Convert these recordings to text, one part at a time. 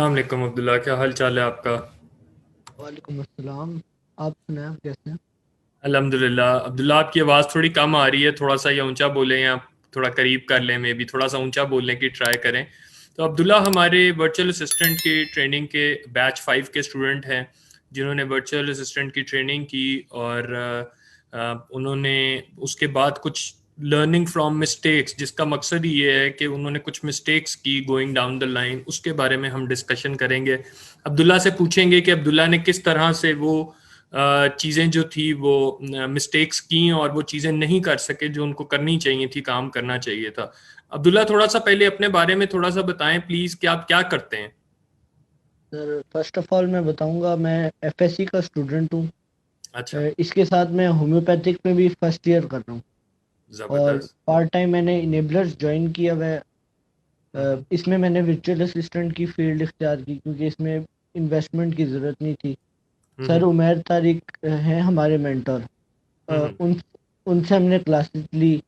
अस्सलाम वालेकुम अब्दुल्ला, क्या हाल चाल है आपका? वालेकुम अस्सलाम। आप सुनाएं, आप कैसे हैं? अल्हम्दुलिल्लाह। अब्दुल्ला, आपकी आवाज़ थोड़ी कम आ रही है, थोड़ा सा या ऊंचा बोलें या थोड़ा करीब कर लें, मे बी थोड़ा सा ऊंचा बोलने की ट्राई करें। तो अब्दुल्ला हमारे वर्चुअल असिस्टेंट की ट्रेनिंग के बैच 5 के स्टूडेंट हैं, जिन्होंने वर्चुअल असिस्टेंट की ट्रेनिंग की और उन्होंने उसके बाद कुछ लर्निंग फ्रॉम मिस्टेक्स, जिसका मकसद ही ये है कि उन्होंने कुछ मिस्टेक्स की गोइंग डाउन द लाइन, उसके बारे में हम डिस्कशन करेंगे। अब्दुल्ला से पूछेंगे कि अब्दुल्ला ने किस तरह से वो चीज़ें जो थी वो मिस्टेक्स की और वो चीज़ें नहीं कर सके जो उनको करनी चाहिए थी, काम करना चाहिए था। अब्दुल्ला, थोड़ा सा पहले अपने बारे में थोड़ा सा बताएं प्लीज़ कि आप क्या करते हैं। सर, फर्स्ट ऑफ ऑल मैं बताऊंगा, मैं एफएससी का स्टूडेंट हूँ। अच्छा। इसके साथ मैं होम्योपैथिक में भी फर्स्ट ईयर कर रहा हूँ। और ज़बरदस्त। पार्ट टाइम मैंने इनेबलर्स ज्वाइन किया हुआ है। हम्म। इसमें मैंने वर्चुअल असिस्टेंट की फील्ड इख्तियार की क्योंकि इसमें इन्वेस्टमेंट की ज़रूरत नहीं थी। सर हम्म। उमैर तारिक हैं हमारे मेंटर। हम्म। उन उनसे हमने क्लासेस ली,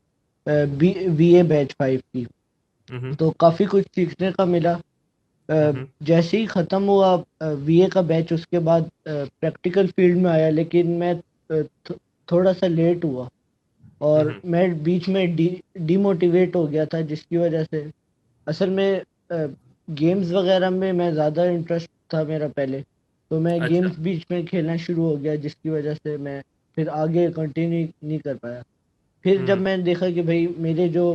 बीए बैच 5 की। हम्म। तो काफ़ी कुछ सीखने का मिला। हम्म। जैसे ही ख़त्म हुआ बीए का बैच, उसके बाद प्रैक्टिकल फील्ड में आया, लेकिन मैं थोड़ा सा लेट हुआ और हम्म। मैं बीच में डीमोटिवेट हो गया था, जिसकी वजह से असल में गेम्स वगैरह में मैं ज़्यादा इंटरेस्ट था मेरा पहले। तो मैं अच्छा। गेम्स बीच में खेलना शुरू हो गया, जिसकी वजह से मैं फिर आगे कंटिन्यू नहीं कर पाया। फिर जब हम्म। मैंने देखा कि भाई मेरे जो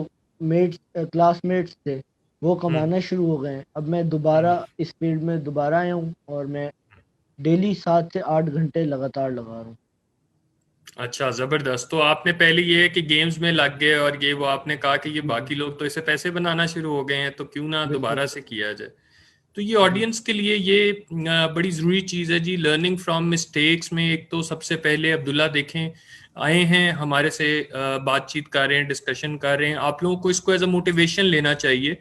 मेट्स क्लासमेट्स थे वो हम्म। कमाना शुरू हो गए हैं, अब मैं दोबारा हम्म। इस फील्ड में दोबारा आया हूँ और मैं डेली 7 से 8 घंटे लगातार लगा रहा हूँ। अच्छा, ज़बरदस्त। तो आपने पहले ये है कि गेम्स में लग गए और ये वो आपने कहा कि ये जी जी, बाकी लोग तो इससे पैसे बनाना शुरू हो गए हैं, तो क्यों ना बिल्कुल। दोबारा से किया जाए। तो ये जी ऑडियंस के लिए ये बड़ी ज़रूरी चीज़ है जी, लर्निंग फ्रॉम मिस्टेक्स में। एक तो सबसे पहले अब्दुल्ला देखें, आए हैं हमारे से, बातचीत कर रहे हैं, डिस्कशन कर रहे हैं। आप लोगों को इसको एज अ मोटिवेशन लेना चाहिए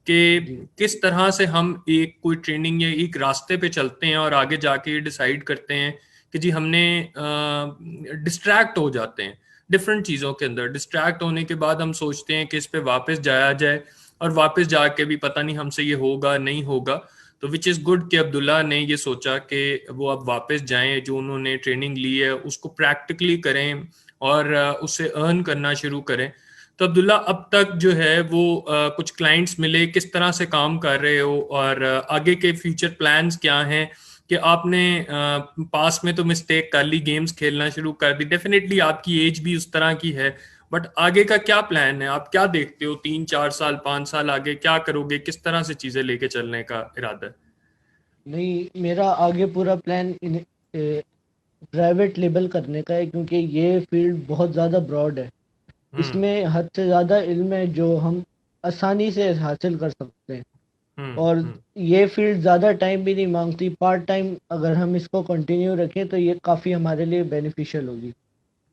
कि जी किस तरह से हम एक कोई ट्रेनिंग या एक रास्ते पे चलते हैं और आगे जाके डिसाइड करते हैं कि जी हमने डिस्ट्रैक्ट हो जाते हैं डिफरेंट चीज़ों के अंदर। डिस्ट्रैक्ट होने के बाद हम सोचते हैं कि इस पे वापस जाया जाए, और वापस जाके भी पता नहीं हमसे ये होगा नहीं होगा। तो विच इज़ गुड कि अब्दुल्ला ने ये सोचा कि वो अब वापस जाएं, जो उन्होंने ट्रेनिंग ली है उसको प्रैक्टिकली करें और उससे अर्न करना शुरू करें। तो अब्दुल्ला, अब तक जो है वो कुछ क्लाइंट्स मिले, किस तरह से काम कर रहे हो और आगे के फ्यूचर प्लान्स क्या हैं? कि आपने पास में तो मिस्टेक कर ली, गेम्स खेलना शुरू कर दी, डेफिनेटली आपकी एज भी उस तरह की है, बट आगे का क्या प्लान है? आप क्या देखते हो 3 4 साल 5 साल आगे क्या करोगे? किस तरह से चीजें लेके चलने का इरादा है? नहीं, मेरा आगे पूरा प्लान प्राइवेट लेबल करने का है, क्योंकि ये फील्ड बहुत ज़्यादा ब्रॉड है। हम्म। इसमें हद से ज़्यादा इल्म है जो हम आसानी से हासिल कर सकते हैं। हम्म। और हम्म। ये फील्ड ज़्यादा टाइम भी नहीं मांगती। पार्ट टाइम अगर हम इसको कंटिन्यू रखें तो ये काफ़ी हमारे लिए बेनिफिशियल होगी।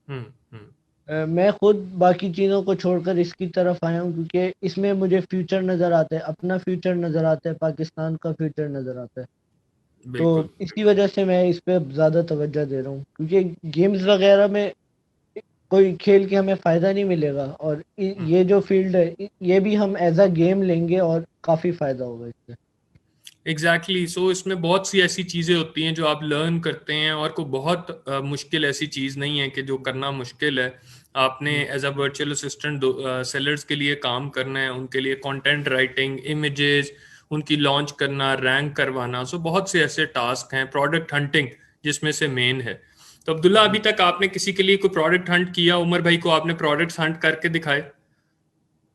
हम्म। हम्म। मैं खुद बाकी चीज़ों को छोड़कर इसकी तरफ आया हूँ क्योंकि इसमें मुझे फ्यूचर नज़र आता है, अपना फ्यूचर नज़र आता है, पाकिस्तान का फ्यूचर नज़र आता है। तो बिल्कुल। इसी वजह से मैं इस पे ज़्यादा तवज्जो दे रहा हूँ, क्योंकि गेम्स वगैरह में कोई खेल के हमें फ़ायदा नहीं मिलेगा, और ये जो फील्ड है ये भी हम एज अ गेम लेंगे और काफ़ी फ़ायदा होगा इससे। एग्जैक्टली। सो इसमें बहुत सी ऐसी चीजें होती हैं जो आप लर्न करते हैं, और कोई बहुत मुश्किल ऐसी चीज नहीं है कि जो करना मुश्किल है। आपने जी as a virtual assistant sellers के लिए काम करना है, उनके लिए कंटेंट राइटिंग, इमेजेस उनकी लॉन्च करना, रैंक करवाना। सो बहुत से ऐसे टास्क हैं, प्रोडक्ट हंटिंग जिसमें से मेन है। तो अब्दुल्ला, अभी जी। तक आपने किसी के लिए कोई प्रोडक्ट हंट किया? उमर भाई को आपने प्रोडक्ट्स हंट करके दिखाए?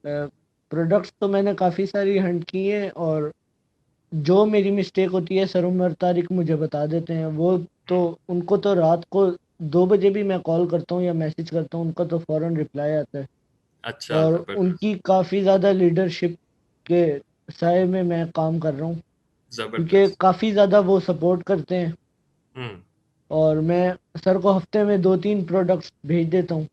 प्रोडक्ट्स तो मैंने काफ़ी सारी हंट की हैं, और जो मेरी मिस्टेक होती है सर उमर तारिक मुझे बता देते हैं। वो तो, उनको तो रात को 2 बजे भी मैं कॉल करता हूँ या मैसेज करता हूँ, उनका तो फ़ौरन रिप्लाई आता है। अच्छा, और जबरदस्त। उनकी काफ़ी ज़्यादा लीडरशिप के साय में मैं काम कर रहा हूँ, क्योंकि जबरदस्त। काफ़ी ज़्यादा वो सपोर्ट करते हैं। हम्म। और मैं सर को हफ्ते में 2-3 प्रोडक्ट्स भेज देता हूँ।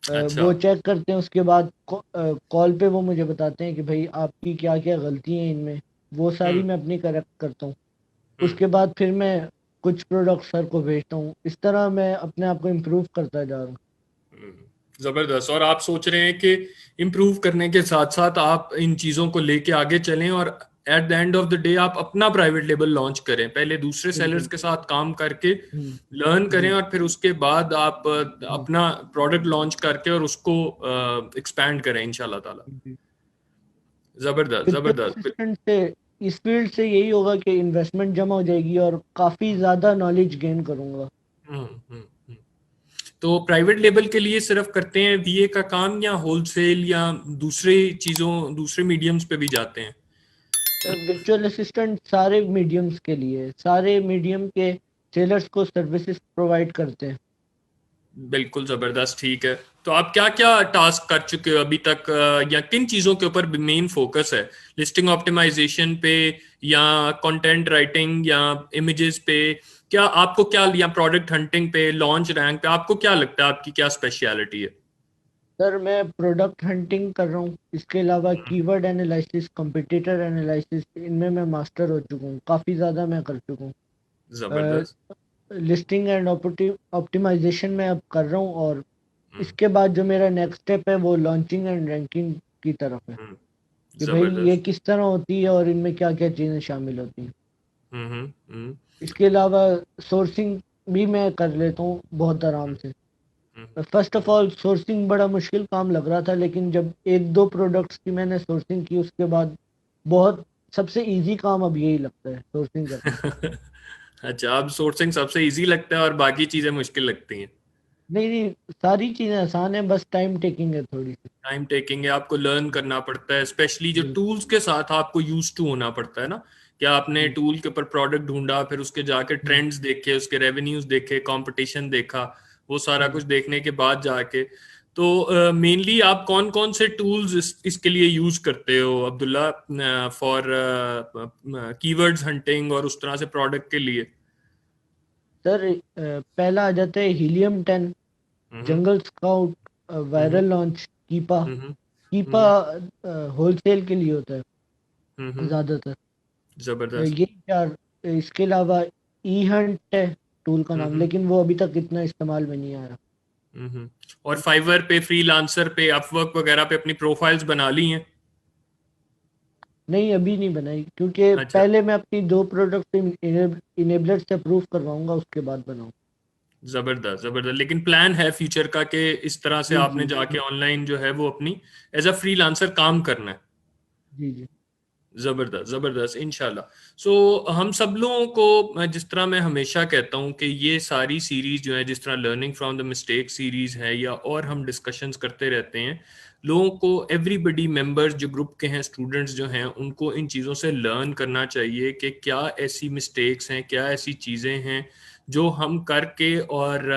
अच्छा। वो चेक करते हैं, उसके बाद कॉल पे वो मुझे बताते हैं कि भाई आपकी क्या क्या गलती हैं इनमें। वो सारी हम्म। मैं अपनी करेक्ट करता हूँ। हम्म। उसके बाद फिर मैं कुछ प्रोडक्ट सर को भेजता हूँ। इस तरह मैं अपने आप को इम्प्रूव करता जा रहा हूँ। जबरदस्त। और आप सोच रहे हैं कि इम्प्रूव करने के साथ साथ आप इन चीजों को लेके आगे चलें और at the end of the day आप अपना प्राइवेट लेबल लॉन्च करें, पहले दूसरे सेलर्स बिल्कुल। के साथ काम करके हम्म। लर्न करें, जी। और फिर उसके बाद आप जी। अपना प्रोडक्ट लॉन्च करके और उसको एक्सपैंड करें इंशाल्लाह ताला। जी। जबरदस्त virtual जबरदस्त। assistant से इस फील्ड से यही होगा कि इन्वेस्टमेंट जमा हो जाएगी और काफ़ी ज़्यादा नॉलेज गेन करूँगा। हम्म हम्म हम्म। तो प्राइवेट लेबल के लिए सिर्फ करते हैं वीए का काम, या होलसेल या दूसरे चीजों दूसरे मीडियम्स पे भी जाते हैं? virtual असिस्टेंट सारे मीडियम्स के लिए, सारे मीडियम के सेलर्स को सर्विसेज प्रोवाइड करते हैं। बिल्कुल जबरदस्त, ठीक है। तो आप क्या क्या टास्क कर चुके हो अभी तक, या किन चीजों के ऊपर मेन फोकस है? लिस्टिंग ऑप्टिमाइजेशन पे, या कंटेंट राइटिंग, या इमेजेस पे? क्या आपको क्या, या प्रोडक्ट हंटिंग पे, लॉन्च रैंक पे, आपको क्या लगता है आपकी क्या स्पेशलिटी है? सर मैं प्रोडक्ट हंटिंग कर रहा हूँ, इसके अलावा कीवर्ड एनालिसिस, कंपटीटर एनालिसिस, इनमें मैं मास्टर हो चुका हूँ, काफ़ी ज़्यादा मैं कर चुका हूँ। जबरदस्त। लिस्टिंग एंड ऑप्टिमाइजेशन में अब कर रहा हूँ, और हम्म इसके बाद जो मेरा नेक्स्ट स्टेप है वो लॉन्चिंग एंड रैंकिंग की तरफ है, हम्म, कि भाई ये जबरदस्त। किस तरह होती है और इनमें क्या क्या चीज़ें शामिल होती हैं। हम्म। इसके अलावा सोर्सिंग भी मैं कर लेता हूँ बहुत आराम से। फर्स्ट ऑफ ऑल सोर्सिंग बड़ा मुश्किल काम लग रहा था, लेकिन जब एक दो प्रोडक्ट्स की मैंने सोर्सिंग की उसके बाद बहुत सबसे इजी काम अब यही लगता है, सोर्सिंग करना। अच्छा, अब सोर्सिंग सबसे इजी लगता है और बाकी चीजें मुश्किल लगती हैं? नहीं नहीं, सारी चीज़ें आसान है, बस टाइम टेकिंग है थोड़ी सी। टाइम टेकिंग है, आपको लर्न करना पड़ता है, स्पेशली जो बिल्कुल। टूल्स के साथ आपको यूज टू होना पड़ता है ना। क्या आपने जी। टूल के ऊपर प्रोडक्ट ढूंढा, फिर उसके जाके हम्म। ट्रेंड्स देखे, उसके रेवेन्यूज देखे, कंपटीशन देखा, वो सारा हम्म। कुछ देखने के बाद जाके। तो मेनली आप कौन कौन से टूल्स इसके लिए यूज करते हो अब्दुल्ला, फॉर कीवर्ड्स हंटिंग और उस तरह से प्रोडक्ट के लिए? सर पहला आ जाता है हीलियम 10, हम्म जंगल स्काउट, हम्म वायरल लॉन्च, कीपा। हम्म कीपा हम्म होलसेल के लिए होता है हम्म। ज़्यादातर। जबरदस्त। ये चार। इसके अलावा ई हंट है टूल का नाम, हम्म लेकिन वो अभी तक इतना इस्तेमाल में नहीं आया। और फाइवर पे, फ्रीलांसर पे, अपवर्क वगैरह पे अपनी प्रोफाइल्स बना ली हैं? नहीं अभी नहीं बनाई, क्योंकि अच्छा, पहले मैं अपनी दो प्रोडक्ट इनेबलर से अप्रूव करवाऊंगा, उसके बाद बनाऊँ। जबरदस्त जबरदस्त। लेकिन प्लान है फ्यूचर का कि इस तरह से जी आपने जी जाके ऑनलाइन जो है वो अपनी एज अ फ्रीलांसर काम करना है? जी। जी। जबरदस्त जबरदस्त, इंशाल्लाह। सो हम सब लोगों को, जिस तरह मैं हमेशा कहता हूँ कि ये सारी सीरीज जो है, जिस तरह learning from the mistake series है, या और हम डिस्कशंस करते रहते हैं, लोगों को, एवरीबडी मेंबर्स जो ग्रुप के हैं, स्टूडेंट्स जो हैं, उनको इन चीज़ों से लर्न करना चाहिए कि क्या ऐसी मिस्टेक्स हैं, क्या ऐसी चीज़ें हैं जो हम करके और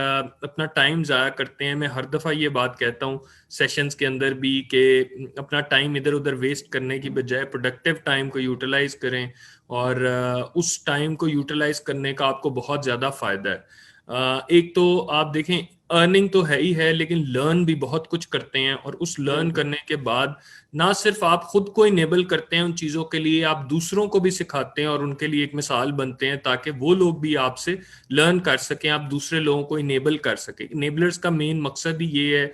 अपना टाइम ज़ाया करते हैं। मैं हर दफ़ा ये बात कहता हूँ सेशंस के अंदर भी कि अपना टाइम इधर उधर वेस्ट करने की बजाय प्रोडक्टिव टाइम को यूटिलाइज करें, और उस टाइम को यूटिलाइज करने का आपको बहुत ज़्यादा फायदा है। एक तो आप देखें, अर्निंग तो है ही है, लेकिन लर्न भी बहुत कुछ करते हैं, और उस लर्न बिल्कुल। करने के बाद ना सिर्फ आप खुद को इनेबल करते हैं उन चीज़ों के लिए, आप दूसरों को भी सिखाते हैं और उनके लिए एक मिसाल बनते हैं, ताकि वो लोग भी आपसे लर्न कर सकें, आप दूसरे लोगों को इनेबल कर सकें। इनेबलर्स का मेन मकसद ही ये है,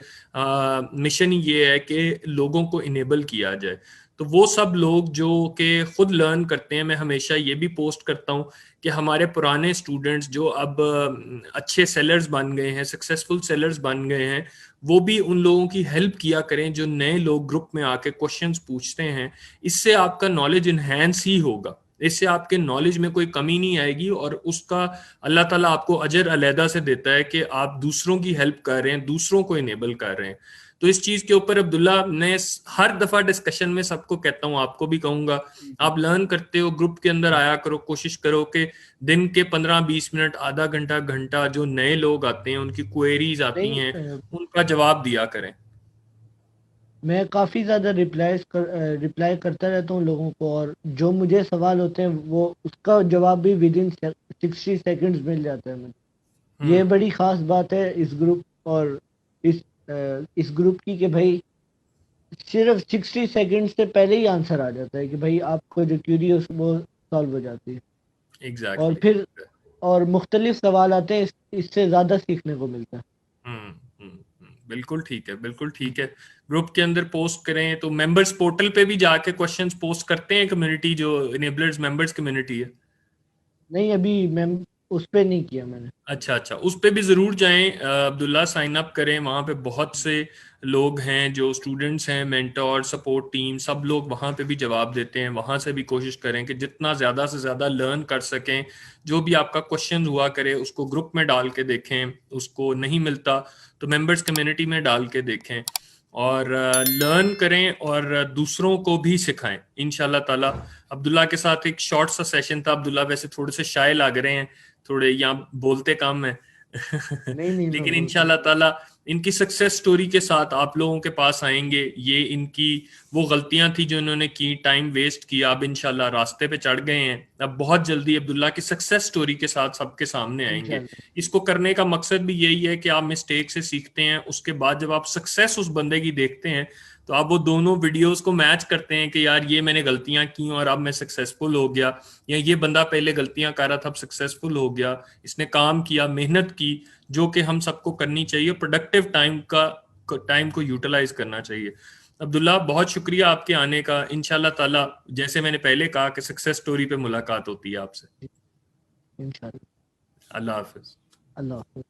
मिशन ही ये है कि लोगों को इनेबल किया जाए। तो वो सब लोग जो कि खुद लर्न करते हैं, मैं हमेशा ये भी पोस्ट करता हूँ कि हमारे पुराने स्टूडेंट्स जो अब अच्छे सेलर्स बन गए हैं, सक्सेसफुल सेलर्स बन गए हैं, वो भी उन लोगों की हेल्प किया करें जो नए लोग ग्रुप में आके क्वेश्चंस पूछते हैं। इससे आपका नॉलेज इन्हेंस ही होगा, इससे आपके नॉलेज में कोई कमी नहीं आएगी, और उसका अल्लाह ताला आपको अजर अलहदा से देता है कि आप दूसरों की हेल्प कर रहे हैं, दूसरों को इनेबल कर रहे हैं। तो इस चीज के ऊपर अब्दुल्ला, मैं हर दफा डिस्कशन में सबको कहता हूँ, आपको भी कहूंगा, जी जी। आप लर्न करते हो, ग्रुप के अंदर आया करो, कोशिश करो कि दिन के 15-20 मिनट, आधा घंटा, घंटा, जो नए लोग आते हैं उनकी क्वेरीज आती नहीं हैं, उनका जवाब दिया करें। मैं काफ़ी ज़्यादा रिप्लाई करता रहता हूँ लोगों को, और जो मुझे सवाल होते हैं वो उसका जवाब भी विद इन 60 सेकेंड्स मिल जाता है मुझे। ये हम्म बड़ी ख़ास बात है इस ग्रुप और इस ग्रुप की, कि भाई सिर्फ 60 सेकेंड से पहले ही आंसर आ जाता है, कि भाई आपको जो क्यूरी है वो सॉल्व हो जाती है। और एग्जैक्टली। फिर और मुख्तलिफ सवाल आते हैं, इससे ज़्यादा सीखने को मिलता है। हम्म हम्म बिल्कुल ठीक है, बिल्कुल ठीक है। ग्रुप के अंदर पोस्ट करें, तो मेंबर्स पोर्टल पे भी जाके क्वेश्चंस पोस्ट करते हैं कम्युनिटी, जो इनेबलर्स मेंबर्स कम्युनिटी है? नहीं, अभी मैम उस पे नहीं किया मैंने। अच्छा अच्छा, उस पे भी जरूर जाएं अब्दुल्ला, साइन अप करें। वहां पे बहुत से लोग हैं जो स्टूडेंट्स हैं, मेंटोर, सपोर्ट टीम, सब लोग वहां पे भी जवाब देते हैं। वहां से भी कोशिश करें कि जितना ज्यादा से ज्यादा लर्न कर सकें। जो भी आपका क्वेश्चन हुआ करे उसको ग्रुप में डाल के देखें, उसको नहीं मिलता तो मेंबर्स कम्युनिटी में डाल के देखें, और लर्न करें और दूसरों को भी सिखाएं इंशाल्लाह ताला। अब्दुल्ला के साथ एक शॉर्ट सा सेशन था। अब्दुल्ला वैसे थोड़े से शाय लग रहे हैं, थोड़े यहाँ बोलते कम है नहीं नहीं, मैं लेकिन बोलता हूँ। इंशाल्लाह ताला इनकी सक्सेस स्टोरी के साथ आप लोगों के पास आएंगे। ये इनकी वो गलतियां थी जो इन्होंने की, टाइम वेस्ट किया, अब इंशाल्लाह रास्ते पे चढ़ गए हैं। अब बहुत जल्दी अब्दुल्ला की सक्सेस स्टोरी के साथ सबके सामने आएंगे। इंशाल्लाह। इसको करने का मकसद भी यही है कि आप मिस्टेक से सीखते हैं, उसके बाद जब आप सक्सेस उस बंदे की देखते हैं तो आप वो दोनों वीडियोस को मैच करते हैं कि यार ये मैंने गलतियां की और अब मैं सक्सेसफुल हो गया, या ये बंदा पहले गलतियां कर रहा था अब सक्सेसफुल हो गया, इसने काम किया, मेहनत की, जो कि हम सबको करनी चाहिए। प्रोडक्टिव टाइम को यूटिलाइज करना चाहिए। अब्दुल्ला, बहुत शुक्रिया आपके आने का। इंशाल्लाह ताला जैसे मैंने पहले कहा कि सक्सेस स्टोरी पे मुलाकात होती है आपसे। इंशाल्लाह। अल्लाह हाफिज। अल्लाह हाफ़िज़।